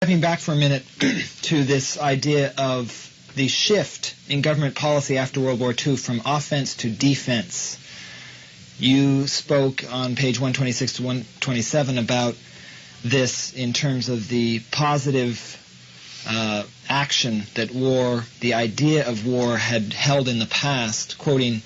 Stepping back for a minute to this idea of the shift in government policy after World War II from offense to defense. You spoke on page 126 to 127 about this in terms of the positive action that war, the idea of war, had held in the past. Quoting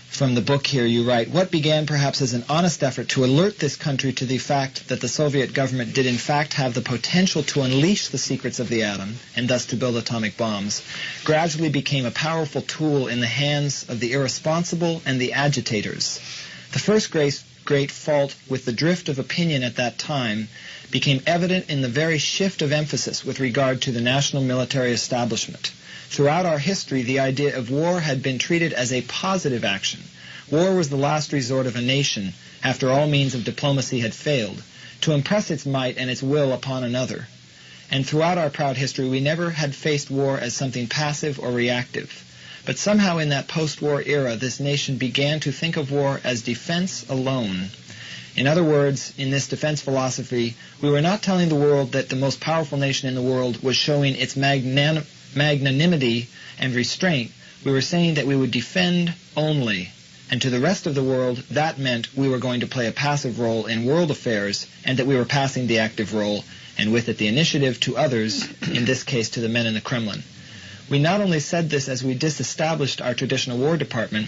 from the book here, you write, "What began perhaps as an honest effort to alert this country to the fact that the Soviet government did in fact have the potential to unleash the secrets of the atom, and thus to build atomic bombs, gradually became a powerful tool in the hands of the irresponsible and the agitators. The first great fault with the drift of opinion at that time became evident in the very shift of emphasis with regard to the national military establishment. Throughout our history, the idea of war had been treated as a positive action. War was the last resort of a nation, after all means of diplomacy had failed, to impress its might and its will upon another. And throughout our proud history, we never had faced war as something passive or reactive. But somehow in that post-war era, this nation began to think of war as defense alone. In other words, in this defense philosophy, we were not telling the world that the most powerful nation in the world was showing its magnanimity and restraint. We were saying that we would defend only. And to the rest of the world, that meant we were going to play a passive role in world affairs, and that we were passing the active role, and with it the initiative, to others, in this case to the men in the Kremlin. We not only said this as we disestablished our traditional War Department,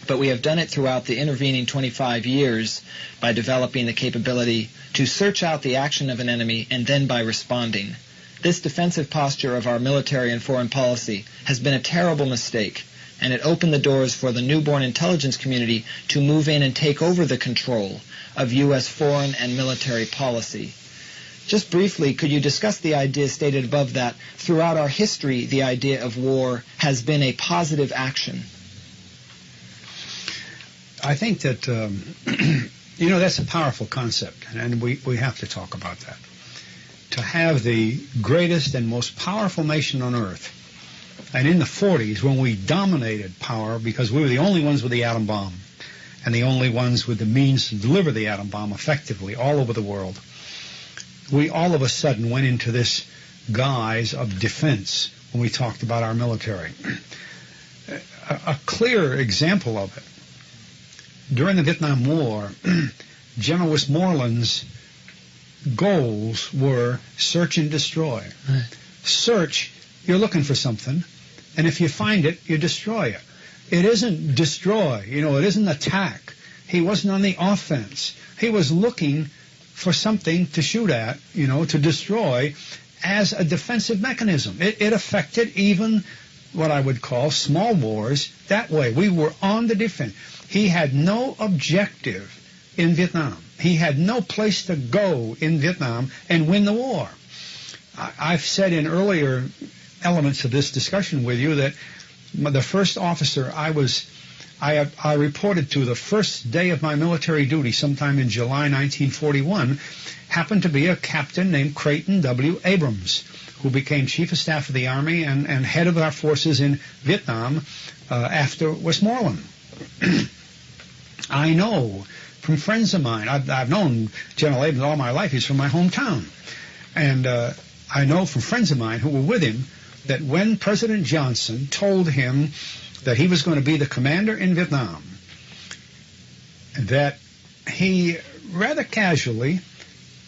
but we have done it throughout the intervening 25 years by developing the capability to search out the action of an enemy and then by responding. This defensive posture of our military and foreign policy has been a terrible mistake, and it opened the doors for the newborn intelligence community to move in and take over the control of U.S. foreign and military policy. Just briefly, could you discuss the idea stated above that throughout our history the idea of war has been a positive action? I think that, that's a powerful concept, and we have to talk about that. To have the greatest and most powerful nation on earth, and in the 40s when we dominated power because we were the only ones with the atom bomb and the only ones with the means to deliver the atom bomb effectively all over the world, we all of a sudden went into this guise of defense when we talked about our military. A clear example of it, during the Vietnam War, General Westmoreland's goals were search and destroy. Search, you're looking for something, and if you find it, you destroy it. It isn't destroy, it isn't attack. He wasn't on the offense. He was looking for something to shoot at, to destroy as a defensive mechanism. It affected even what I would call small wars that way. We were on the defense. He had no objective in Vietnam. He had no place to go in Vietnam and win the war. I've said in earlier elements of this discussion with you that the first officer I reported to the first day of my military duty sometime in July 1941 happened to be a captain named Creighton W. Abrams, who became Chief of Staff of the Army and head of our forces in Vietnam after Westmoreland. I know from friends of mine, I've known General Abrams all my life. He's from my hometown. And I know from friends of mine who were with him that when President Johnson told him that he was going to be the commander in Vietnam, that he rather casually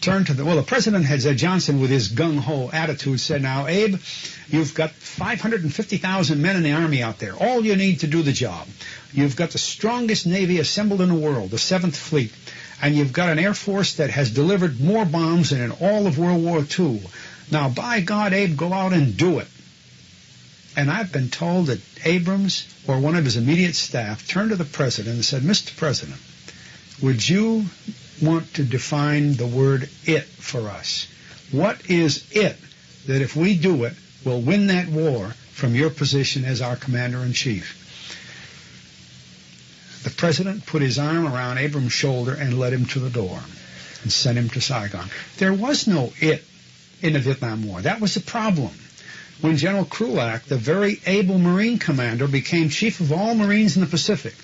turned to the president had said, Johnson with his gung-ho attitude said, now, Abe, you've got 550,000 men in the Army out there. All you need to do the job. You've got the strongest Navy assembled in the world, the 7th Fleet, and you've got an Air Force that has delivered more bombs than in all of World War II. Now, by God, Abe, go out and do it. And I've been told that Abrams or one of his immediate staff turned to the president and said, Mr. President, would you want to define the word it for us? What is it that if we do it, will win that war from your position as our commander-in-chief? The president put his arm around Abrams' shoulder and led him to the door and sent him to Saigon. There was no it in the Vietnam War. That was the problem. When General Krulak, the very able Marine commander, became chief of all Marines in the Pacific,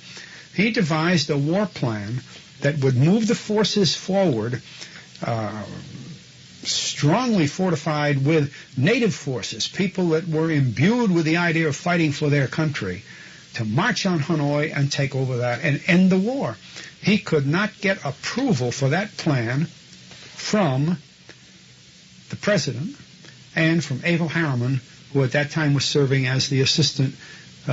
he devised a war plan that would move the forces forward strongly fortified with native forces, people that were imbued with the idea of fighting for their country, to march on Hanoi and take over that and end the war. He could not get approval for that plan from the president and from Averell Harriman, who at that time was serving as the assistant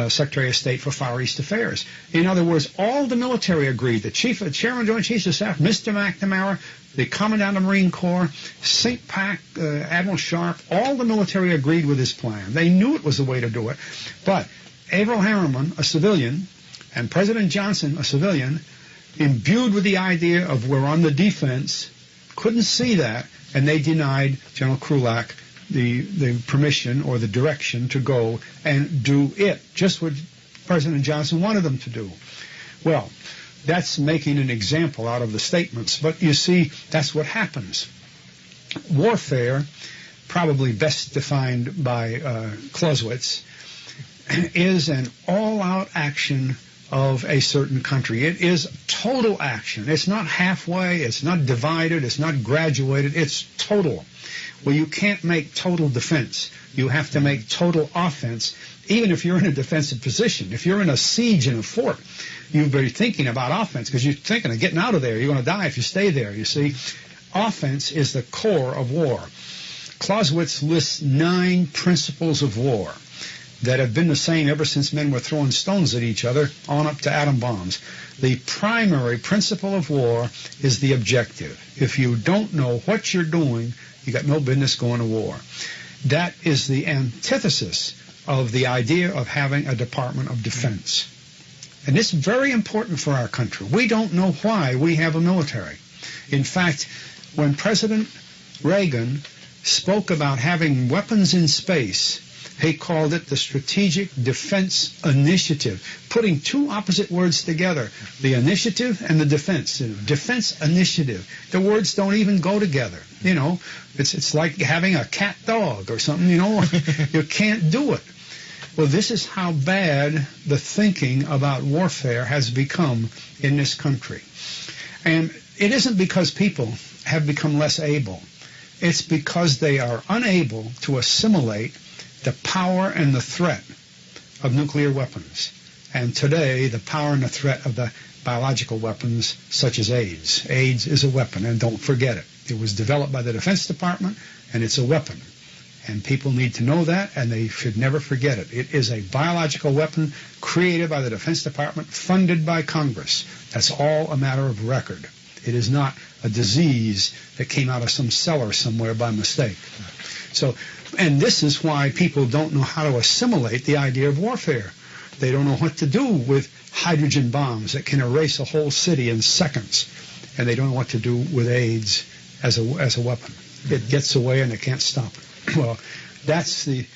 Secretary of State for Far East Affairs. In other words, all the military agreed. The Chairman of Joint Chiefs of Staff, Mr. McNamara, the Commandant of the Marine Corps, CINCPAC, Admiral Sharp, all the military agreed with his plan. They knew it was the way to do it. But Averell Harriman, a civilian, and President Johnson, a civilian, imbued with the idea of we're on the defense, couldn't see that, and they denied General Krulak the permission or the direction to go and do it, just what President Johnson wanted them to do. Well, that's making an example out of the statements, but you see, that's what happens. Warfare, probably best defined by Clausewitz, is an all-out action of a certain country. It is total action. It's not halfway, it's not divided, it's not graduated, it's total. Well, you can't make total defense. You have to make total offense, even if you're in a defensive position. If you're in a siege in a fort, you'll be thinking about offense because you're thinking of getting out of there. You're going to die if you stay there, you see. Offense is the core of war. Clausewitz lists 9 principles of war that have been the same ever since men were throwing stones at each other on up to atom bombs. The primary principle of war is the objective. If you don't know what you're doing, you got no business going to war. That is the antithesis of the idea of having a Department of Defense. And this is very important for our country. We don't know why we have a military. In fact, when President Reagan spoke about having weapons in space, he called it the Strategic Defense Initiative, putting 2 opposite words together, the initiative and the defense. Defense initiative. The words don't even go together. You know, it's like having a cat dog or something, you know. You can't do it. Well, this is how bad the thinking about warfare has become in this country. And it isn't because people have become less able. It's because they are unable to assimilate the power and the threat of nuclear weapons. And today, the power and the threat of the biological weapons such as AIDS. AIDS is a weapon, and don't forget it. It was developed by the Defense Department, and it's a weapon. And people need to know that, and they should never forget it. It is a biological weapon created by the Defense Department, funded by Congress. That's all a matter of record. It is not a disease that came out of some cellar somewhere by mistake. So, and this is why people don't know how to assimilate the idea of warfare. They don't know what to do with hydrogen bombs that can erase a whole city in seconds. And they don't know what to do with AIDS as a weapon. It gets away and they can't stop it. Well, that's the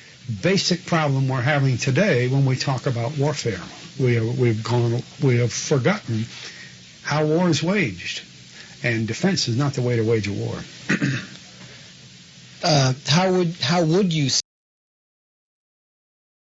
basic problem we're having today when we talk about warfare. We have forgotten how war is waged. And defense is not the way to wage a war. How would you